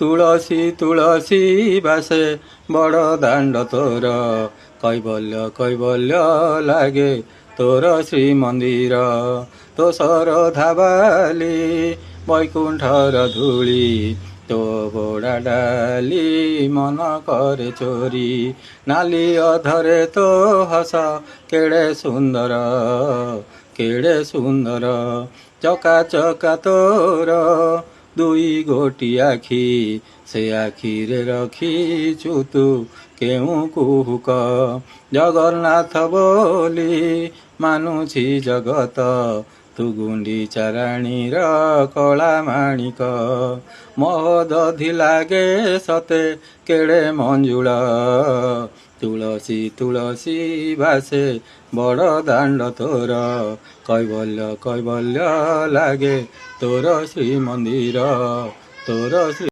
ତୁଳସୀ ତୁଳସୀ ବାସେ ବଡ଼ ଦାଣ୍ଡ ତୋର, କୈବଲ୍ୟ କୈବଲ୍ୟ ଲାଗେ ତୋର ଶ୍ରୀମନ୍ଦିର। ତୋ ଶରଧା ବାଲି ବୈକୁଣ୍ଠର ଧୂଳି, ତୋ ବୋଡ଼ା ଡାଲି ମନ କରେ ଚୋରି। ନାଲି ଅଧରେ ତୋ ହସ କେଡ଼େ ସୁନ୍ଦର, କେଡ଼େ ସୁନ୍ଦର। ଚକା ଚକା ତୋର ଦୁଇ ଗୋଟି ଆଖି, ସେ ଆଖିରେ ରଖିଛୁ ତୁ କେଉଁ କୁହୁକ। ଜଗନ୍ନାଥ ବୋଲି ମାନୁଛି ଜଗତ, ତୁ ଗୁଣ୍ଡିଚା ରାଣୀର କଳା ମାଣିକ। ମହୋଦଧି ଲାଗେ ସତେ କେଡ଼େ ମଞ୍ଜୁଳ, ତୁଳସୀ ତୁଳସୀ ଭାସେ ବଡ଼ ଦାଣ୍ଡ ତୋର, କୈବଲ୍ୟ କୈବଲ୍ୟ ଲାଗେ ତୋର ଶ୍ରୀମନ୍ଦିର, ତୋର ଶ୍ରୀ